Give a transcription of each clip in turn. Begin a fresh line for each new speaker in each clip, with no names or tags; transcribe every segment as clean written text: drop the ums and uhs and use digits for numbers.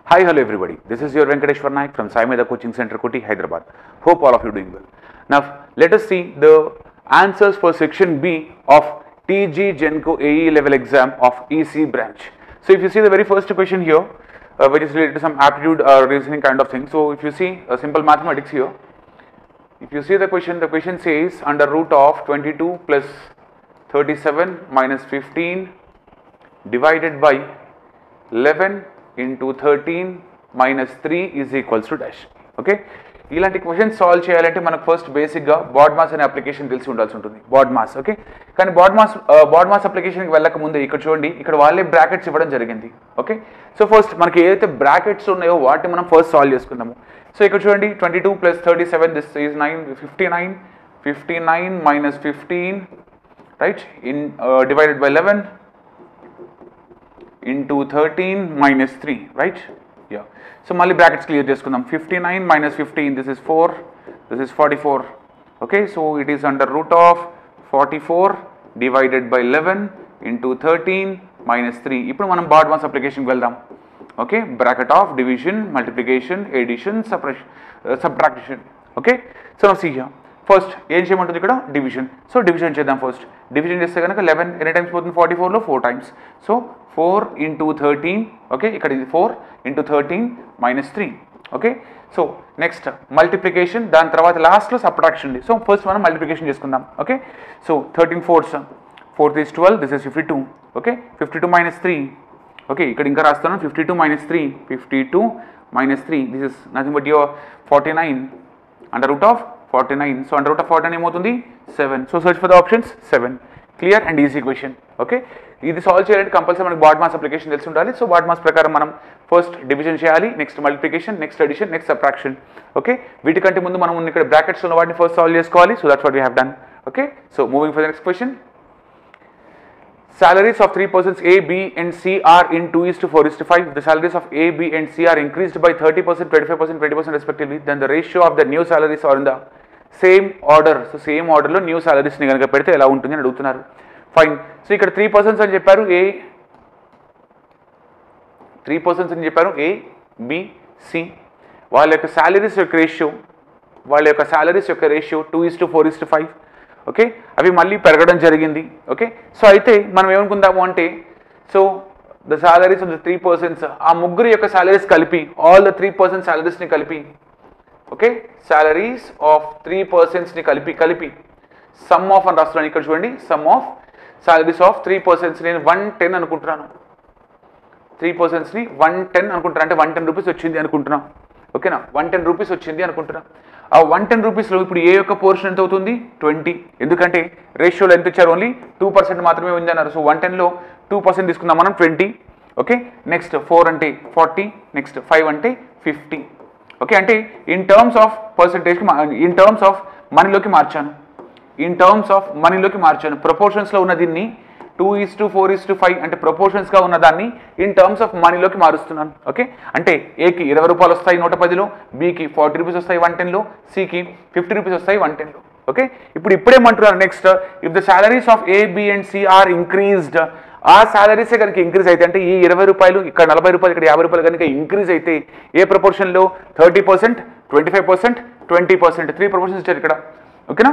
Hi, hello everybody. This is your Venkateshwar Naik from Sai Medha Coaching Center, Koti, Hyderabad. Hope all of you doing well. Now, let us see the answers for section B of TG Genco AE level exam of EC branch. So, if you see the very first question here, which is related to some aptitude reasoning kind of thing. So, if you see simple mathematics here, if you see the question says under root of 22 plus 37 minus 15 divided by 11 into 13 minus 3 is equals to dash. Okay, ఇలాంటి question solve చేయాలంటే మనకు first బేసిక్గా bad mass అనే application తెలిసి ఉండాల్సి ఉంటుంది. Bad mass, okay, కానీ bad mass అప్లికేషన్కి వెళ్ళక ముందు ఇక్కడ చూడండి, ఇక్కడ వాళ్ళే బ్రాకెట్స్ ఇవ్వడం జరిగింది. ఓకే, సో ఫస్ట్ మనకి ఏదైతే బ్రాకెట్స్ ఉన్నాయో వాటిని మనం ఫస్ట్ సాల్వ్ చేసుకుందాము. సో ఇక్కడ చూడండి 22 plus 37 this is 59 minus 15 right in divided by 11 into 13 minus 3, right? Yeah. So, mali brackets clear cheskundam. 59 minus 15, this is 4, this is 44. Okay, so it is under root of 44 divided by 11 into 13 minus 3. Ippudu manam board mass application ki veldam. Okay, bracket of division, multiplication, addition, subtraction. Okay, so now see here. First ఏం చేయమంటుంది ఇక్కడ division. So division చేద్దాం. First division చేస్తే కనుక 11 ఎన్ని times పోతుంది 44లో 4 times. So 4 into 13, okay, ఇక్కడ ఇది 4 into 13 minus 3. Okay, so next multiplication, దాని తర్వాత లాస్ట్లో సబ్ట్రాక్షన్ ఉంది. సో ఫస్ట్ మనం మల్టిప్లికేషన్ చేసుకుందాం. Okay, so 13 4 is 12, this is 52. Okay, 52 minus 3. Okay, ఇక్కడ ఇంకా రాస్తున్నాను 52 minus 3, 52 minus 3, this is nothing but your 49 under root of 49. So under root of 49 ఏమవుతుంది 7. So search for the options 7. Clear and easy question. Okay, ఇది solve చేయాలంటే compulsory మనకి BODMAS application తెలిసి ఉండాలి. So BODMAS ప్రకారం మనం first division చేయాలి, next multiplication, next addition, next subtraction. Okay, వీటికంటే ముందు మనం ఇక్కడ బ్రాకెట్స్ ఉన్న వాటిని ఫస్ట్ సాల్వ్ చేసుకోవాలి. So that's what we have done. Okay, so moving for the next question. Salaries of 3 persons A, B and C are in 2:4:5. The salaries of A, B and C are increased by 30%, 25%, 20% respectively. Then the ratio of the new salaries are in the same order. So same ఆర్డర్లో new సాలరీస్ని కనుక పెడితే ఎలా ఉంటుంది అని అడుగుతున్నారు. Fine. So ఇక్కడ 3 persons అని చెప్పారు, 3 persons అని చెప్పారు A, B, C. వాళ్ళ యొక్క సాలరీస్ యొక్క రేషియో 2:4:5. ఓకే, అవి మళ్ళీ పెరగడం జరిగింది. ఓకే, సో అయితే మనం ఏమనుకుందాము అంటే, so the salaries of the 3 persons, ఆ ముగ్గురు యొక్క సాలరీస్ కలిపి, ఆల్ ద 3 persons సాలరీస్ని కలిపి, ఓకే, సాలరీస్ ఆఫ్ 3 persons ని కలిపి సమ్ ఆఫ్ అని రాస్తున్నాను. ఇక్కడ చూడండి, some of salaries of 3 persons నేను 110 అనుకుంటున్నాను. 3 persons ని 110 అనుకుంటున్నాను, అంటే 110 రూపీస్ వచ్చింది అనుకుంటున్నాం. ఓకేనా, 110 రూపీస్ వచ్చింది అనుకుంటున్నాం. ఆ 110 రూపీస్లో ఇప్పుడు ఏ యొక్క పోర్షన్ ఎంత అవుతుంది 20, ఎందుకంటే రేషియోలో ఎంత ఇచ్చారు, ఓన్లీ 2% మాత్రమే ఉంది అన్నారు. సో 110లో 2% తీసుకుందాం మనం 20. ఓకే, నెక్స్ట్ 4 అంటే 40, నెక్స్ట్ 5 అంటే 50. ఓకే, అంటే ఇన్ టర్మ్స్ ఆఫ్ పర్సంటేజ్కి, ఇన్ టర్మ్స్ ఆఫ్ మనీలోకి మార్చాను. ప్రపోర్షన్స్లో ఉన్న దీన్ని 2:4:5 అంటే ప్రపోర్షన్స్గా ఉన్నదాన్ని ఇన్ టర్మ్స్ ఆఫ్ మనీలోకి మారుస్తున్నాను. ఓకే, అంటే ఏకి 20 రూపాయలు వస్తాయి 110లో, బికి 40 రూపీస్ వస్తాయి 110లో, సికి 50 రూపీస్ వస్తాయి 110లో. ఓకే, ఇప్పుడేమంటున్నారు next, if the salaries of A, B and C are increased, ఆ సాలరీసే కనుక ఇంక్రీజ్ అయితే, అంటే ఈ 20 రూపాయలు ఇక్కడ 40 రూపాయలు ఇక్కడ 50 రూపాయలు కనుక ఇంక్రీజ్ అయితే ఏ ప్రపోర్షన్లో 30%, 25%, 20%, 3 ప్రపోర్షన్స్ ఇచ్చారు ఇక్కడ. ఓకేనా,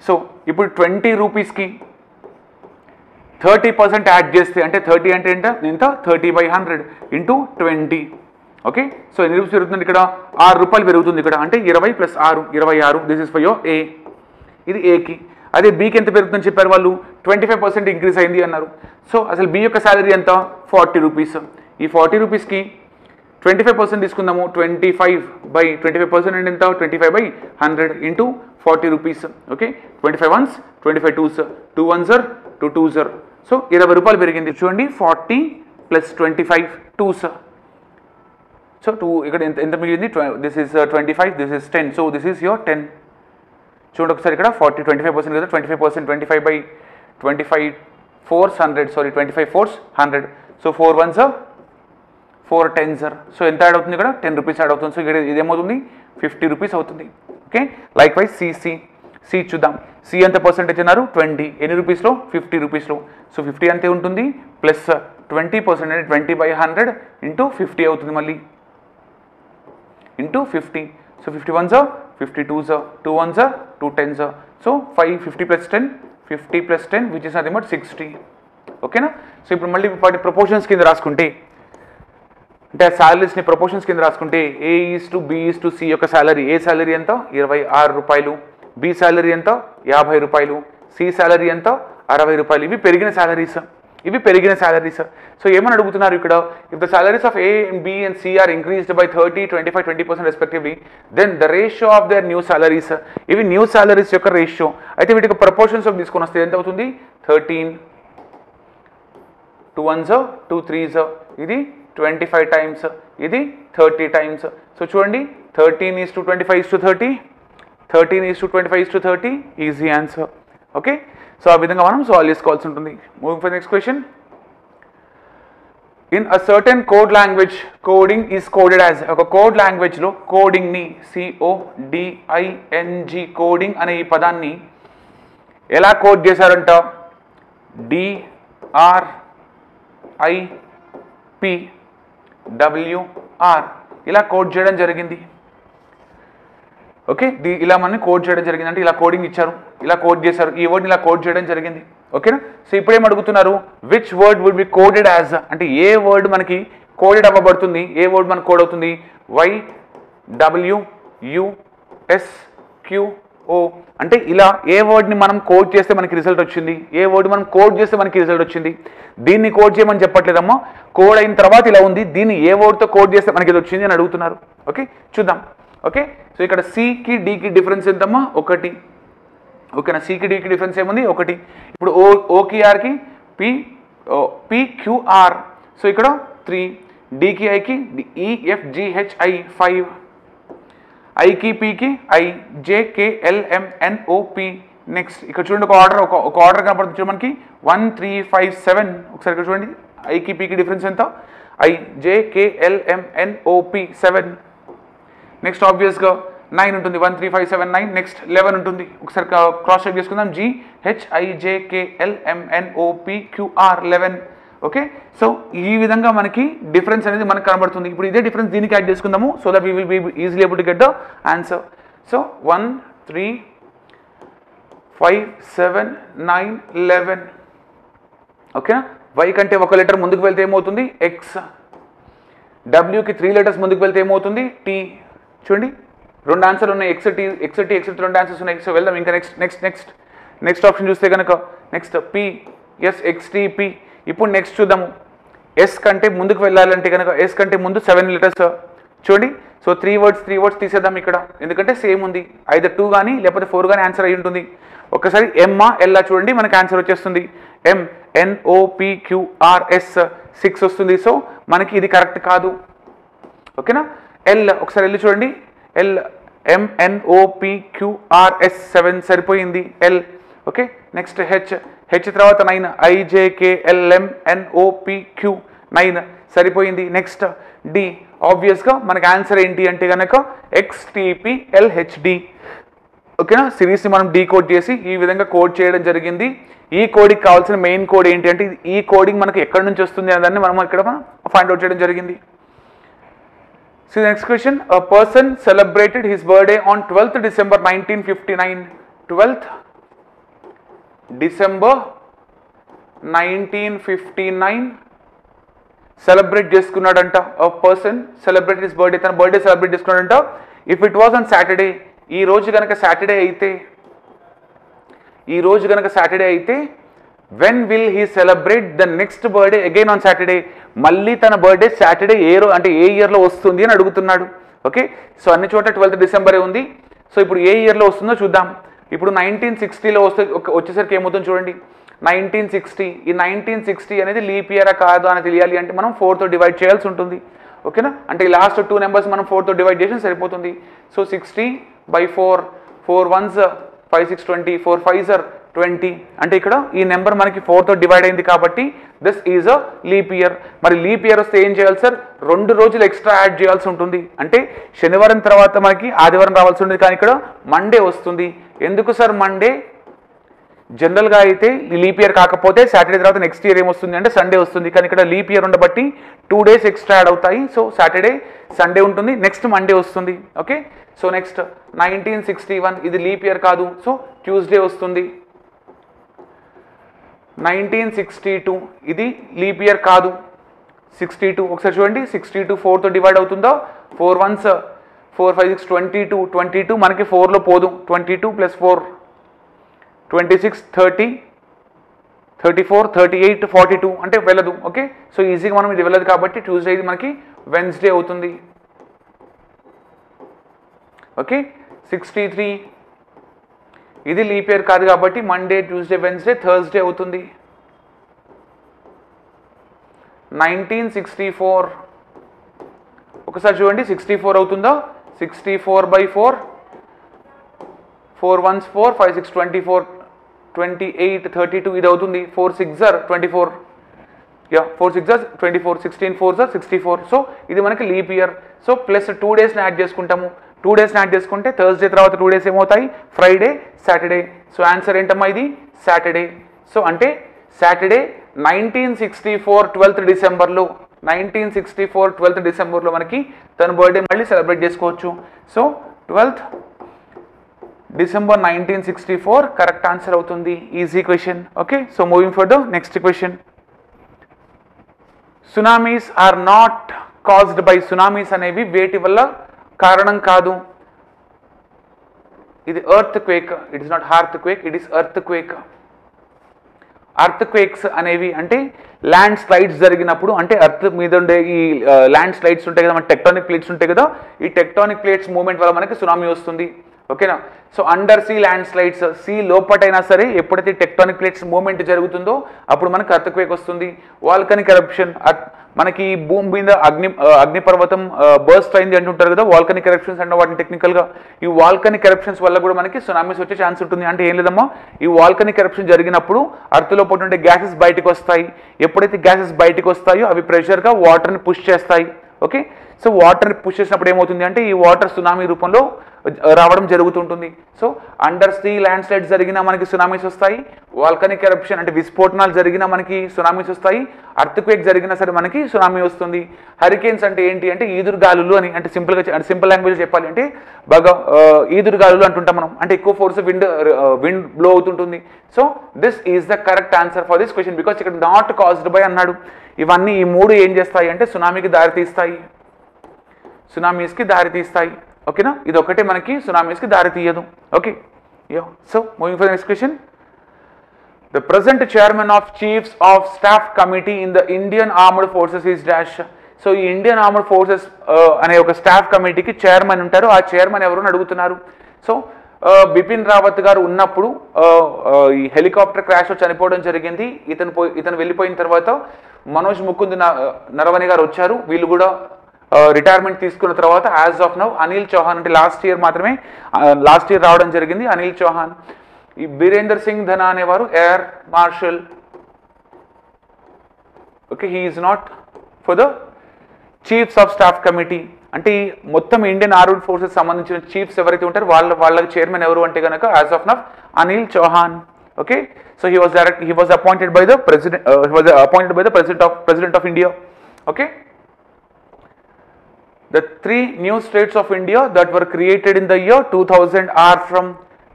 సో ఇప్పుడు 20 రూపీస్కి 30% యాడ్ చేస్తే, అంటే 30 అంటే ఎంత 30/100 ఇంటూ 20. ఓకే, సో ఎన్ని రూపీస్ పెరుగుతుంది ఇక్కడ 6 రూపాయలు పెరుగుతుంది ఇక్కడ, అంటే 20 + 6 26. దిస్ ఇస్ ఫర్ యువర్ ఏ, ఇది ఏకి. అదే బీకి ఎంత పెరుగుతుందని చెప్పారు వాళ్ళు, 25% ఇంక్రీజ్ అయింది అన్నారు. సో అసలు బి యొక్క శాలరీ ఎంత 40 రూపీస్. ఈ 40 రూపీస్కి 25% తీసుకుందాము, 25/25% అంటే ఎంత 25/100 into 40 rupees. Okay, 25 ones, 25 twos, 2 ones are 2 twos are. So 20 రూపాయలు పెరిగింది. చూడండి 40 + 25 twos. సో 2 ఇక్కడ ఎంత మిగిలింది, this is 25, this is 10. So this is your 10. చూడండి ఒకసారి ఇక్కడ 40 25% కదా, 25%, 25/25 4s 100, sorry 25 4s 100. So 4 ones are 4 10s are. So ఎంత యాడ్ అవుతుంది ఇక్కడ 10 రూపీస్ యాడ్ అవుతుంది. సో ఇక్కడ ఇదేమవుతుంది 50 రూపీస్ అవుతుంది. ఓకే, లైక్ వైజ్ సి చూద్దాం. సి ఎంత పర్సెంటేజ్ అన్నారు 20, ఎన్ని రూపీస్లో 50 రూపీస్లో. సో 50 అంతే ఉంటుంది, ప్లస్ 20% అంటే 20/100 ఇంటూ 50 అవుతుంది మళ్ళీ. into 50. So 51s are 52s are 2 1s are 2 10s are. So 5 50 plus 10 50 plus 10 which is nothing but 60. ఓకేనా? సో ఇప్పుడు మళ్ళీ వాటి ప్రపోర్షన్స్ కింద రాసుకుంటే అంటే సాలరీస్ని ప్రపోర్షన్స్ కింద రాసుకుంటే A:B:C యొక్క సాలరీ, ఏ సాలరీ ఎంత 26 రూపాయలు, బి సాలరీ ఎంత 50 రూపాయలు, సి సాలరీ ఎంత 60 రూపాయలు. ఇవి పెరిగిన సాలరీస్. సో ఏమని అడుగుతున్నారు ఇక్కడ, if the salaries of A and B and C are increased by 30, 25, 20% respectively, then the ratio of their new salaries, ఇవి న్యూ సాలరీస్ యొక్క రేషియో. అయితే వీటికి ప్రపోర్షన్స్ ఆఫ్ తీసుకొని వస్తే ఎంత అవుతుంది 13, 2 1s 2 3s, ఇది 25 times, ఇది 30 times. సో చూడండి 13:25:30, 13:25:30, ఈజీ ఆన్సర్. ఓకే, సో ఆ విధంగా మనం సాల్వ్ చేసుకోవాల్సి ఉంటుంది. Moving for next question. In a certain code language coding is coded as, ఒక కోడ్ లాంగ్వేజ్లో కోడింగ్ని CODING కోడింగ్ అనే ఈ పదాన్ని ఎలా కోడ్ చేశారంట, DRIPWR ఇలా కోడ్ చేయడం జరిగింది. ఓకే, ఇలా మనం కోడ్ చేయడం జరిగింది అంటే ఇలా కోడింగ్ ఇచ్చారు, ఇలా కోడ్ చేశారు, ఈ వర్డ్ని ఇలా కోడ్ చేయడం జరిగింది. ఓకేనా? సో ఇప్పుడు ఏం అడుగుతున్నారు, which word would be coded as, అంటే ఏ వర్డ్ మనకి కోడెడ్ అవ్వబడుతుంది, ఏ వర్డ్ మనకు కోడ్ అవుతుంది, YWUSQO అంటే ఇలా ఏ వర్డ్ని మనం కోడ్ చేస్తే మనకి రిజల్ట్ వచ్చింది, ఏ వర్డ్ మనం కోడ్ చేస్తే మనకి రిజల్ట్ వచ్చింది. దీన్ని కోడ్ చేయమని చెప్పట్లేదమ్మా, కోడ్ అయిన తర్వాత ఇలా ఉంది, దీన్ని ఏ వర్డ్తో కోడ్ చేస్తే మనకి ఇది వచ్చింది అని అడుగుతున్నారు. ఓకే, చూద్దాం. ఓకే, సో ఇక్కడ సికి డికి డిఫరెన్స్ ఎంతమ్మా, 1. ఓకేనా, సికి డికి డిఫరెన్స్ ఏముంది, 1. ఇప్పుడు ఓకి ఆర్కి PQR, సో ఇక్కడ 3, డికి ఐకి EFGHI 5, ఐకి పికి IJKLMNOP. నెక్స్ట్ ఇక్కడ చూడండి ఒక ఆర్డర్ కనపడుతుంది చూడండి మనకి 1 3 5 7. ఒకసారి ఇక్కడ చూడండి ఐకి పికి డిఫరెన్స్ ఎంత, IJKLMNOP 7. నెక్స్ట్ ఆబ్వియస్గా 9 ఉంటుంది, 1 3 5 7 9. నెక్స్ట్ 11 ఉంటుంది, ఒకసారి క్రాస్ చెక్ చేసుకుందాం, GHIJKLMNOPQR 11. ఓకే, సో ఈ విధంగా మనకి డిఫరెన్స్ అనేది మనకు కనబడుతుంది. ఇప్పుడు ఇదే డిఫరెన్స్ దీనికి యాడ్ చేసుకుందాము, so that we will be easily able to get the answer. So 1 3 5 7 9 11. ఓకేనా, వై కంటే ఒక లెటర్ ముందుకు వెళ్తే ఏమవుతుంది X, డబ్ల్యూకి 3 లెటర్స్ ముందుకు వెళ్తే ఏమవుతుంది T. చూడండి 2 ఆన్సర్లు ఉన్నాయి, X T 2 ఆన్సర్స్ ఉన్నాయి. సో వెళ్దాం ఇంకా నెక్స్ట్ ఆప్షన్ చూస్తే కనుక నెక్స్ట్ PSXTP. ఇప్పుడు నెక్స్ట్ చూద్దాము, ఎస్ కంటే ముందుకు వెళ్ళాలంటే కనుక ఎస్ కంటే ముందు 7 లెటర్స్ చూడండి. సో 3 వర్డ్స్ తీసేద్దాం ఇక్కడ, ఎందుకంటే సేమ్ ఉంది, ఐదర్ 2 కానీ లేకపోతే 4 కానీ ఆన్సర్ అయి ఉంటుంది. ఒకసారి ఎమ్మా ఎల్లా చూడండి మనకి ఆన్సర్ వచ్చేస్తుంది, MNOPQRS 6 వస్తుంది. సో మనకి ఇది కరెక్ట్ కాదు. ఓకేనా, ఎల్ ఒకసారి వెళ్ళి చూడండి, MNOPQRS 7 సరిపోయింది ఎల్. ఓకే, నెక్స్ట్ హెచ్ తర్వాత 9, IJKLMNOPQ 9 సరిపోయింది. నెక్స్ట్ డి, ఆబ్వియస్గా మనకి ఆన్సర్ ఏంటి అంటే కనుక XTPLHD. ఓకేనా, సిరీస్ని మనం డీకోడ్ చేసి ఈ విధంగా కోడ్ చేయడం జరిగింది. ఈ కోడ్కి కావాల్సిన మెయిన్ కోడ్ ఏంటి అంటే ఈ కోడింగ్ మనకి ఎక్కడి నుంచి వస్తుంది అనేదాన్ని మనం ఇక్కడ ఫైండ్ అవుట్ చేయడం జరిగింది. So the next question, a person celebrated his birthday on 12th December 1959. 12th December 1959 celebrate చేసుకున్నాడంట. A person celebrated his birthday, తన బర్త్డే సెలబ్రేట్ చేసుకున్నాడంట. If it was on Saturday, ఈ రోజు కనుక సాటర్డే అయితే when will he celebrate the next birthday again on Saturday? మళ్ళీ తన birthday Saturday అంటే ఏ ఇయర్లో వస్తుంది అని అడుగుతున్నాడు. ఓకే, సో అన్ని చోట్ల 12th డిసెంబరే ఉంది. సో ఇప్పుడు ఏ ఇయర్లో వస్తుందో చూద్దాం. ఇప్పుడు 1960లో వచ్చేసరికి ఏమవుతుంది చూడండి, 1960. ఈ 1960 అనేది లీప్ ఇయరా కాదు అని తెలియాలి అంటే మనం 4తో డివైడ్ చేయాల్సి ఉంటుంది. ఓకేనా, అంటే ఈ లాస్ట్ 2 నెంబర్స్ మనం 4తో డివైడ్ చేసి సరిపోతుంది. So 60/4, 4 1s 5 6 20, 4 5s 20. అంటే ఇక్కడ ఈ నెంబర్ మనకి 4తో డివైడ్ అయింది కాబట్టి this is a leap year. మరి లీప్ ఇయర్ వస్తే ఏం చేయాలి సార్, 2 రోజులు ఎక్స్ట్రా యాడ్ చేయాల్సి ఉంటుంది. అంటే శనివారం తర్వాత మనకి ఆదివారం రావాల్సి ఉంటుంది, కానీ ఇక్కడ మండే వస్తుంది. ఎందుకు సార్ మండే? జనరల్గా అయితే లీప్ ఇయర్ కాకపోతే సాటర్డే తర్వాత నెక్స్ట్ ఇయర్ ఏమొస్తుంది అంటే సండే వస్తుంది, కానీ ఇక్కడ లీప్ ఇయర్ ఉండబట్టి 2 days ఎక్స్ట్రా యాడ్ అవుతాయి. సో సాటర్డే సండే ఉంటుంది, నెక్స్ట్ మండే వస్తుంది. ఓకే, సో నెక్స్ట్ 1961 ఇది లీప్ ఇయర్ కాదు, సో ట్యూస్డే వస్తుంది. 1962 ఇది లీప్ ఇయర్ కాదు, 62 ఒకసారి చూడండి, 62 4తో డివైడ్ అవుతుందో, 4 1s 4 5 6 22 22 మనకి 4లో పోదు, 22 + 4 26 30 34 38 42 అంటే వెళ్ళదు. ఓకే, సో ఈజీగా మనం ఇది వెళ్ళదు కాబట్టి ట్యూస్డే ఇది మనకి వెన్స్డే అవుతుంది. ఓకే, 63 ఇది లీప్ ఇయర్ కాదు కాబట్టి మండే ట్యూస్డే వెన్స్డే థర్స్డే అవుతుంది. 1964 ఒకసారి చూడండి, 64 అవుతుందో, 64/4 4 1s 4 5 6 24 28 32 ఇది అవుతుంది. 4 6s 24 4 6s 24 16 4s 64. సో ఇది మనకి leap year. So plus 2 days add చేసుకుంటాము. 2 days యాడ్ చేసుకుంటే థర్స్డే తర్వాత 2 days ఏమవుతాయి, ఫ్రైడే సాటర్డే. సో ఆన్సర్ ఏంటమ్మా, ఇది సాటర్డే. సో అంటే సాటర్డే 1964 12th డిసెంబర్లో 1964 12th డిసెంబర్లో మనకి తన బర్త్డే మళ్ళీ సెలబ్రేట్ చేసుకోవచ్చు. So 12th December 1964 correct answer అవుతుంది. Easy question. Okay, so moving for the next question. Tsunamis are not caused by, tsunamis అనేవి వేటి వల్ల కారణం కాదు. ఇది earthquake, it is not hearth quake, it is earthquake. Earthquakes అనేవి అంటే land slides జరిగినప్పుడు, అంటే ఎర్త్ మీద ఉండే ఈ ల్యాండ్ స్లైడ్స్ ఉంటాయి కదా, మన టెక్టానిక్ ప్లేట్స్ ఉంటాయి కదా, ఈ టెక్టానిక్ ప్లేట్స్ మూవ్మెంట్ వల్ల మనకి సునామీ వస్తుంది. ఓకేనా, so undersea landslides, sea లోపటైనా సరే ఎప్పుడైతే టెక్టానిక్ ప్లేట్స్ మూవ్మెంట్ జరుగుతుందో అప్పుడు మనకి ఎర్త్ క్వేక్ వస్తుంది. వాల్కనిక్ ఎరప్షన్, మనకి భూమి మీద అగ్నిపర్వతం బర్స్ట్ అయింది అంటుంటారు కదా, వాల్కనిక్ ఎరప్షన్స్ అంటే వాటిని టెక్నికల్గా. ఈ వాల్కనిక్ ఎరప్షన్స్ వల్ల కూడా మనకి సునామీస్ వచ్చే ఛాన్స్ ఉంటుంది. అంటే ఏం లేదమ్మా, ఈ వాల్కనిక్ ఎరప్షన్ జరిగినప్పుడు అర్త్లో ఉండే గ్యాసెస్ బయటకు వస్తాయి. ఎప్పుడైతే గ్యాసెస్ బయటకు వస్తాయో అవి ప్రెషర్గా వాటర్ని పుష్ చేస్తాయి. ఓకే, సో వాటర్ని పుష్ చేసినప్పుడు ఏమవుతుంది అంటే ఈ వాటర్ సునామీ రూపంలో రావడం జరుగుతుంటుంది. So undersea land slides జరిగినా మనకి సునామీస్ వస్తాయి, వాల్కనిక్ ఎరప్షన్ అంటే విస్ఫోటనాలు జరిగినా మనకి సునామీస్ వస్తాయి, అర్త్ క్వేక్ జరిగినా సరే మనకి సునామీ వస్తుంది. హరికేన్స్ అంటే ఏంటి అంటే ఈదురుగాలులు అని, అంటే సింపుల్ లాంగ్వేజ్ చెప్పాలి అంటే బాగా ఈదురుగాలులు అంటుంటాం మనం, అంటే ఎక్కువ ఫోర్స్ విండ్ బ్లో అవుతుంటుంది. So this is the correct answer for this question, because ఇక్కడ నాట్ కాజ్డ్ బై అన్నాడు. ఇవన్నీ ఈ మూడు ఏం చేస్తాయి అంటే సునామీకి దారితీస్తాయి, సునామీస్కి దారితీస్తాయి. ఓకేనా, ఇది ఒకటే మనకి సునామీస్కి దారి తీయదు. Okay, so moving for the next question. The present chairman of chiefs of staff committee in the Indian armed forces is dash. So ఈ ఇండియన్ ఆర్మ్డ్ ఫోర్సెస్ అనే ఒక స్టాఫ్ కమిటీకి చైర్మన్ ఉంటారు. ఆ చైర్మన్ ఎవరు అని అడుగుతున్నారు. సో బిపిన్ రావత్ గారు ఉన్నప్పుడు ఈ హెలికాప్టర్ క్రాష్ చనిపోవడం జరిగింది. ఇతను వెళ్ళిపోయిన తర్వాత మనోజ్ ముకుంద్ నరవణే గారు వచ్చారు. వీళ్ళు కూడా రిటైర్మెంట్ తీసుకున్న తర్వాత as of now Anil Chauhan, అంటే లాస్ట్ ఇయర్ రావడం జరిగింది అనిల్ చౌహాన్. ఈ బీరేందర్ సింగ్ ధనా అనేవారు air marshal. Okay, he is not for the chiefs of staff committee. అంటే మొత్తం ఇండియన్ ఆర్మ్డ్ ఫోర్సెస్ సంబంధించిన చీఫ్స్ ఎవరైతే ఉంటారో వాళ్ళకి చైర్మన్ ఎవరు అంటే కనుక as of now Anil Chauhan. Okay, so he was appointed by the president of India. Okay, the 3 new states of India that were created in the year 2000 are from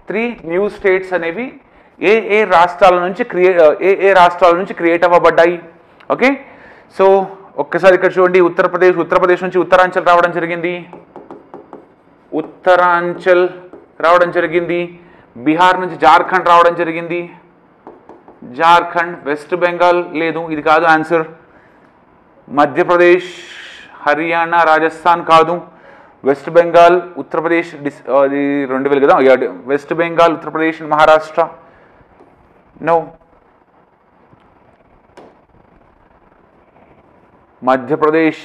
3 new states అనేవి ఏ రాష్ట్రాల నుంచి create అవ్వబడ్డాయి. Okay, so ఒక్కసారి ఇక్కడ చూడండి, ఉత్తరప్రదేశ్ నుంచి ఉత్తరాంచల్ రావడం జరిగింది. బీహార్ నుంచి జార్ఖండ్ రావడం జరిగింది. వెస్ట్ బెంగాల్ లేదు, ఇది కాదు ఆన్సర్. మధ్యప్రదేశ్, హర్యానా, రాజస్థాన్ కాదు. వెస్ట్ బెంగాల్, ఉత్తరప్రదేశ్, అది 2000 కదా. West Bengal, Uttar Pradesh, Maharashtra no. మధ్యప్రదేశ్,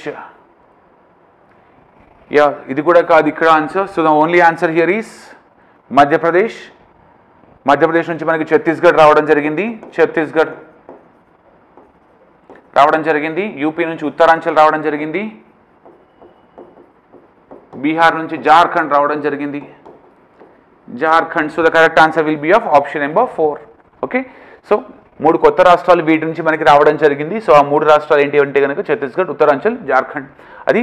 ఇది కూడా కాదు ఇక్కడ answer. So the only answer here is Madhya Pradesh. Madhya Pradesh నుంచి మనకి ఛత్తీస్గఢ్ రావడం జరిగింది. యూపీ నుంచి ఉత్తరాంచల్ రావడం జరిగింది. బీహార్ నుంచి జార్ఖండ్ రావడం జరిగింది. So the correct answer will B of option number 4. Okay, so 3 కొత్త రాష్ట్రాలు వీటి నుంచి మనకి రావడం జరిగింది. సో ఆ 3 రాష్ట్రాలు ఏంటి అంటే కనుక ఛత్తీస్గఢ్, ఉత్తరాంచల్, జార్ఖండ్. అది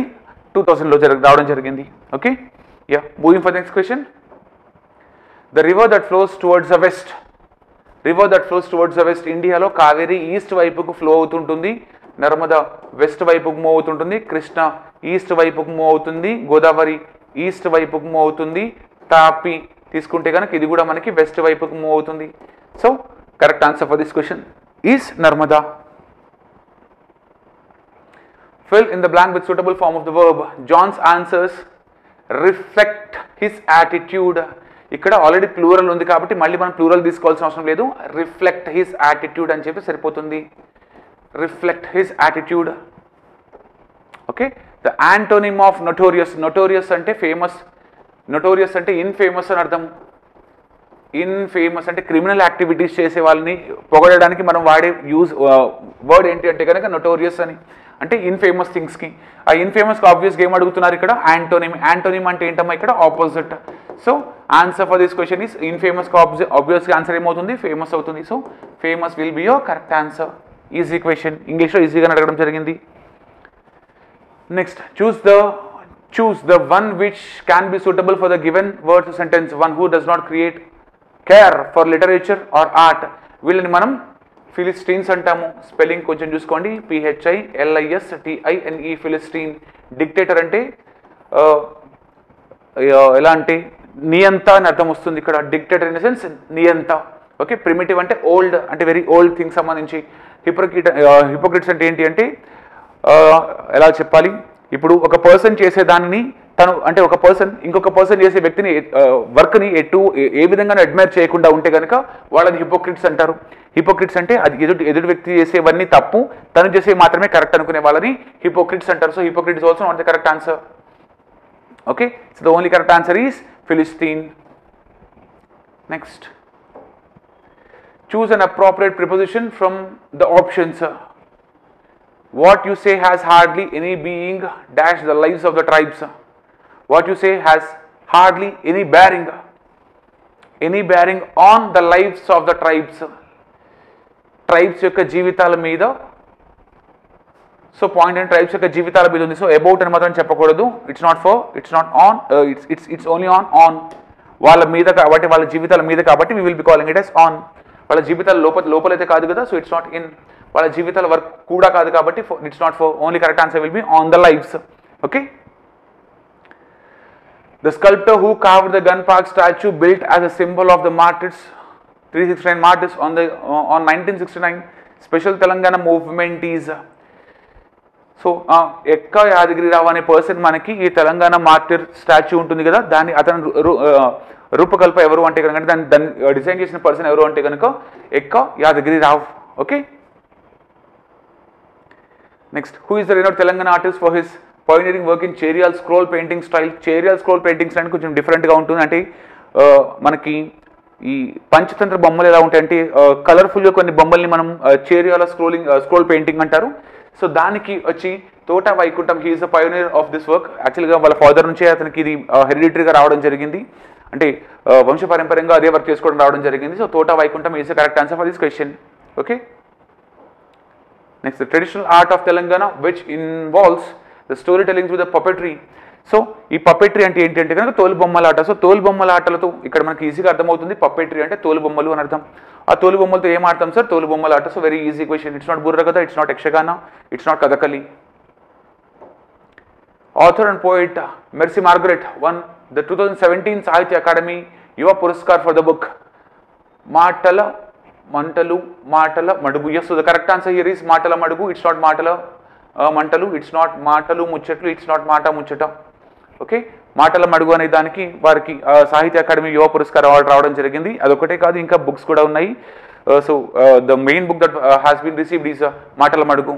2000లో రావడం జరిగింది. Okay, yeah, moving for next question. The river that flows towards the west, river that flows towards the west, ఇండియాలో కావేరీ ఈస్ట్ వైపుకు ఫ్లో అవుతుంటుంది, నర్మదా వెస్ట్ వైపుకు మూవ్ అవుతుంటుంది, కృష్ణ ఈస్ట్ వైపుకు మూవ్ అవుతుంది, గోదావరి ఈస్ట్ వైపుకు మూవ్ అవుతుంది, తాపి తీసుకుంటే కనుక ఇది కూడా మనకి వెస్ట్ వైపుకు మూవ్ అవుతుంది. So correct answer for this question is Narmada. Fill in the blank with suitable form of the verb. John's answers reflect his attitude. ఇక్కడ ఆల్రెడీ ప్లూరల్ ఉంది కాబట్టి మళ్ళీ మనం ప్లూరల్ తీసుకోవాల్సిన అవసరం లేదు. రిఫ్లెక్ట్ హిస్ యాటిట్యూడ్ అని చెప్పి సరిపోతుంది. Reflect his attitude. Okay, the antonym of notorious. Notorious అంటే ఫేమస్, నోటోరియస్ అంటే ఇన్ఫేమస్ అని అర్థం. ఇన్ఫేమస్ అంటే క్రిమినల్ యాక్టివిటీస్ చేసే వాళ్ళని పొగడడానికి మనం వాడే వర్డ్ ఏంటి అంటే కనుక నోటోరియస్ అని, అంటే ఇన్ఫేమస్ థింగ్స్కి. ఆ ఇన్ఫేమస్కి ఆబ్వియస్గా ఏం అడుగుతున్నారు ఇక్కడ? యాంటోనిమ్. యాంటోనిమ్ అంటే ఏంటమ్మా ఇక్కడ? Opposite. So answer for this question is ఇన్ఫేమస్కి ఆబ్వియస్గా ఆన్సర్ ఏమవుతుంది? ఫేమస్ అవుతుంది. So famous will be your correct answer. Easy question, ఇంగ్లీష్లో ఈజీగా అడగడం జరిగింది. Next, choose the one which can be suitable for the given word sentence. One who does not care for literature or art. వీళ్ళని మనం ఫిలిస్టీన్స్ అంటాము. Spelling కొంచెం చూసుకోండి. PHILISTINE, Philistine. Dictator అంటే ఎలా అంటే నియంత అని అర్థం వస్తుంది ఇక్కడ. డిక్టేటర్ ఇన్ ద సెన్స్ నియంత. ఓకే, ప్రిమిటివ్ అంటే ఓల్డ్, అంటే వెరీ ఓల్డ్ థింగ్ సంబంధించి. హిపోక్రిట్స్ అంటే ఏంటి అంటే ఎలా చెప్పాలి, ఇప్పుడు ఒక పర్సన్ చేసే దానిని తను, అంటే ఒక పర్సన్ ఇంకొక పర్సన్ చేసే వ్యక్తిని వర్క్ని ఏ విధంగా అడ్మైర్ చేయకుండా ఉంటే కనుక వాళ్ళని హిపోక్రిట్స్ అంటారు. హిపోక్రిట్స్ అంటే అది ఎదుటి వ్యక్తి చేసేవన్నీ తప్పు, తను చేసే మాత్రమే కరెక్ట్ అనుకునే వాళ్ళని హిపోక్రిట్స్ అంటారు. So hypocrite is also not the correct answer. Okay, so the only correct answer is philistine. Next, choose an appropriate preposition from the options. What you say has hardly any being dash the lives of the tribes. What you say has hardly any bearing on the lives of the tribes. Tribes యొక్క జీవితాల మీద. So point and tribes యొక్క జీవితాల మీద ఉంది. So about అని మాత్రం చెప్పకూడదు. It's not on, it's only on వాళ్ళ మీద కాబట్టి, వాళ్ళ జీవితాల మీద కాబట్టి we will be calling it as on. వాళ్ళ జీవితాల లోపలైతే కాదు కదా. సో ఇట్స్ నాట్ ఇన్, వాళ్ళ జీవితాల వర్క్ కూడా కాదు కాబట్టి it's not for. Only correct answer will be on the lives. Okay, the sculptor who carved the gun park statue built as a symbol of the martyrs, 369 martyrs on 1969 special Telangana movement is. So ఎక్క యాదగిరిరావు అనే person మనకి ఈ Telangana martyr statue ఉంటుంది కదా, దాన్ని అతను రూపకల్ప ఎవరు అంటే కనుక, దాన్ని డిజైన్ చేసిన పర్సన్ ఎవరు అంటే కనుక ఎక్క Yadagirirao. Okay, next, who is the renowned Telangana artist for his pioneering work in Cheriyal scroll painting style. Cheriyal scroll painting style కొంచెం డిఫరెంట్గా ఉంటుంది. అంటే మనకి ఈ పంచతంత్ర బొమ్మలు ఎలా ఉంటాయంటే కలర్ఫుల్గా కొన్ని బొమ్మల్ని మనం చేరియల్ స్క్రోల్ పెయింటింగ్ అంటారు. సో దానికి వచ్చి తోట Vaikuntham, he is the pioneer of this work. యాక్చువల్గా వాళ్ళ ఫాదర్ నుంచే అతనికి ఇది హెరిడిటరీగా రావడం జరిగింది, అంటే వంశపారంపర్యంగా అదే వర్క్ చేసుకోవడం రావడం జరిగింది. సో తోట Vaikuntham is the correct answer for this question. Okay, next, the traditional art of Telangana which involves the story telling with the puppetry. So ఈ పపెట్రీ అంటే ఏంటి అంటే కనుక తోలుబొమ్మల ఆట. సో తోలుబొమ్మల ఆటలతో ఇక్కడ మనకి ఈజీగా అర్థమవుతుంది. పపెట్రీ అంటే తోలుబొమ్మలు అని అర్థం. ఆ తోలుబొమ్మలతో ఏం ఆడతాం సార్? తోలుబొమ్మల ఆట. So very easy question. It's not Burrakatha, it's not Yakshagana, it's not Kathakali. Author and poet Mercy Margaret won the 2017 Sahitya Academy Yuva Puraskar for the book Matala Mantalu Matala Madugu. Yes, so the correct answer here is Matala Madugu. It's not Matala Mantalu, it's not Matalu Muchatlu, it's not Mata Muchata. Okay, Matala Madugu అనే దానికి వారికి సాహిత్య academy యువ పురస్కార్ award రావడం జరిగింది. అదొకటే కాదు, ఇంకా బుక్స్ కూడా ఉన్నాయి. So the main book that has been received is Matala Madugu.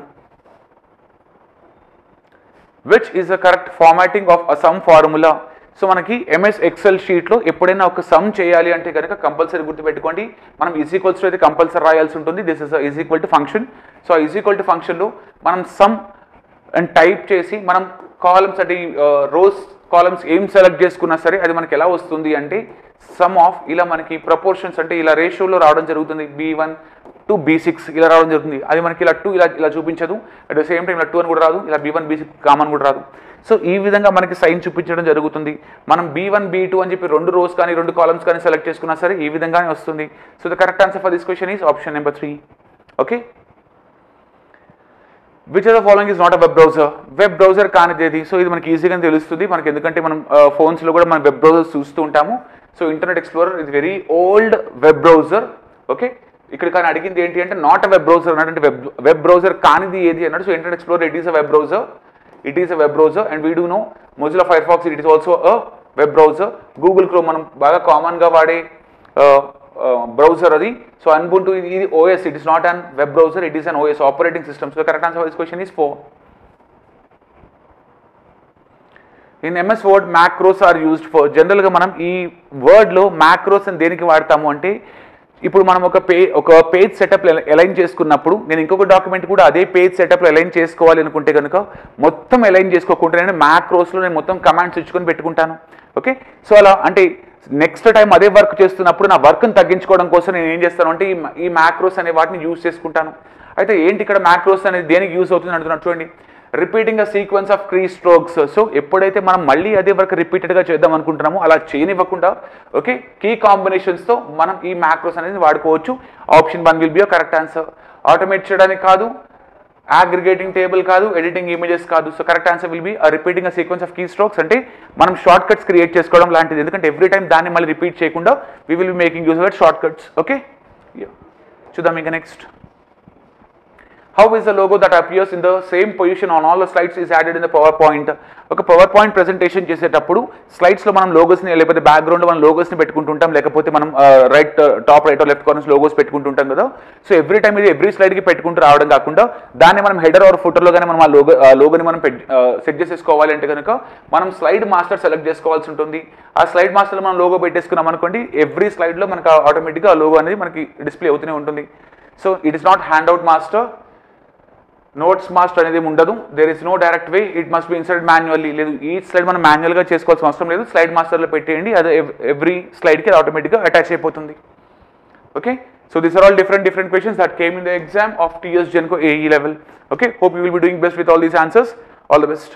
Which is the correct formatting of a sum formula? So మనకి MS ఎక్సెల్ షీట్లో ఎప్పుడైనా ఒక సమ్ చేయాలి అంటే కనుక కంపల్సరీ గుర్తుపెట్టుకోండి, మనం ఈజ్ ఈక్వల్స్ టు అయితే కంపల్సరీ రాయాల్సి ఉంటుంది. This is is equal to function. So is equal to ఫంక్షన్లో మనం సమ్ అండ్ టైప్ చేసి మనం కాలమ్స్ అంటే రోస్ కాలమ్స్ ఏం సెలెక్ట్ చేసుకున్నా సరే అది మనకి ఎలా వస్తుంది అంటే సమ్ ఆఫ్ ఇలా మనకి ప్రపోర్షన్స్ అంటే ఇలా రేషియోలో రావడం జరుగుతుంది, B1 to B6 ఇలా రావడం జరుగుతుంది. అది మనకి ఇలా 2 ఇలా చూపించదు, అట్ ద సేమ్ టైం ఇలా 2 అని కూడా రాదు, ఇలా B1 B6 కామన్ కూడా రాదు. సో ఈ విధంగా మనకి సైన్ చూపించడం జరుగుతుంది. మనం B1 B2 అని చెప్పి 2 రోస్ కానీ 2 కాలమ్స్ కానీ సెలెక్ట్ చేసుకున్నా సరే ఈ విధంగానే వస్తుంది. So the correct answer for this question is option number 3. Okay, which are the following is not a web browser? Web browser కానిదేది. సో ఇది మనకి ఈజీగా తెలుస్తుంది మనకి, ఎందుకంటే మనం ఫోన్స్లో కూడా మనం వెబ్ బ్రౌజర్స్ చూస్తూ ఉంటాము. సో ఇంటర్నెట్ ఎక్స్ప్లోరర్ ఇది very old web browser. Okay, ఇక్కడ కానీ అడిగింది ఏంటి అంటే నాట్ అ వెబ్ బ్రౌజర్ అన్నాడు, అంటే వెబ్ బ్రౌజర్ కానిది ఏది అన్నాడు. So internet explorer it is a web browser, it is a web browser and we do know Mozilla Firefox it is also a web browser. Google Chrome మనం బాగా common గా వాడే browser అది. So Ubuntu ఇది OS, it is not an web browser, it is an OS operating system. So the correct answer for this question is 4. In MS Word macros are used for, general గా మనం ఈ word లో macros అని దేనికి వాడతాము అంటే ఇప్పుడు మనం ఒక పేజ్ సెటప్ అలైన్ చేసుకున్నప్పుడు నేను ఇంకొక డాక్యుమెంట్ కూడా అదే పేజ్ సెటప్లో అలైన్ చేసుకోవాలి అనుకుంటే కనుక మొత్తం అలైన్ చేసుకోకుండా నేను మ్యాక్రోస్లో నేను మొత్తం కమాండ్స్ ఇచ్చుకొని పెట్టుకుంటాను. ఓకే, సో అలా అంటే నెక్స్ట్ టైం అదే వర్క్ చేస్తున్నప్పుడు నా వర్క్ని తగ్గించుకోవడం కోసం నేను ఏం చేస్తాను అంటే ఈ మ్యాక్రోస్ అనే వాటిని యూజ్ చేసుకుంటాను. అయితే ఏంటి ఇక్కడ మ్యాక్రోస్ అనేది దేనికి యూజ్ అవుతుంది అంటున్నాను చూడండి. Repeating a sequence of key strokes. So ఎప్పుడైతే మనం మళ్ళీ అదే వర్క్ రిపీటెడ్గా చేద్దాం అనుకుంటున్నామో అలా చేయనివ్వకుండా ఓకే కీ కాంబినేషన్స్తో మనం ఈ మ్యాక్రోస్ అనేది వాడుకోవచ్చు. Option 1 will be a correct answer. Automate చేయడానికి కాదు, అగ్రిగేటింగ్ టేబుల్ కాదు, ఎడిటింగ్ ఇమేజెస్ కాదు. So correct answer will be repeating a sequence of key strokes, అంటే మనం షార్ట్ కట్స్ క్రియేట్ చేసుకోవడం లాంటిది. ఎందుకంటే ఎవ్రీ టైం దాన్ని మళ్ళీ రిపీట్ చేయకుండా we will be making use of short cuts. Okay, చూద్దాం ఇంకా next. How is the logo that appears in the same position on all the slides is added in the PowerPoint? ఒక power point presentation చేసేటప్పుడు స్లైడ్స్లో మనం లోగోస్ని లేకపోతే background మనం లోగోస్ని పెట్టుకుంటుంటాం, లేకపోతే మనం right top right left corners logos పెట్టుకుంటుంటాం కదా. సో ఎవ్రీ టైం ఇది ఎవ్రీ స్లైడ్కి పెట్టుకుంటూ రావడం కాకుండా దాన్ని మనం హెడర్ ఆర్ ఫుటర్లో కానీ మనం ఆ లోగోని మనం సెట్ చేసేసుకోవాలి అంటే కనుక మనం స్లైడ్ మాస్టర్ సెలెక్ట్ చేసుకోవాల్సి ఉంటుంది. ఆ స్లైడ్ మాస్టర్లో మనం లోగో పెట్టేసుకున్నాం అనుకోండి, ఎవ్రీ స్లైడ్లో మనకు ఆటోమేటిక్గా ఆ లోగో అనేది మనకి డిస్ప్లే అవుతూనే ఉంటుంది. So it is not handout master, notes master అనేది ఉండదు. There is no direct way, it must be inserted manually. లేదు ఈ స్లైడ్ మనం మాన్యువల్గా చేసుకోవాల్సిన అవసరం లేదు, స్లైడ్ మాస్టర్లో పెట్టేయండి, అది ఎవ్రీ స్లైడ్కి ఆటోమేటిక్గా అటాచ్ అయిపోతుంది. Okay, so these are all different questions that came in the exam of TS Genco AE level. Okay, hope you will be doing best with all these answers. All the best.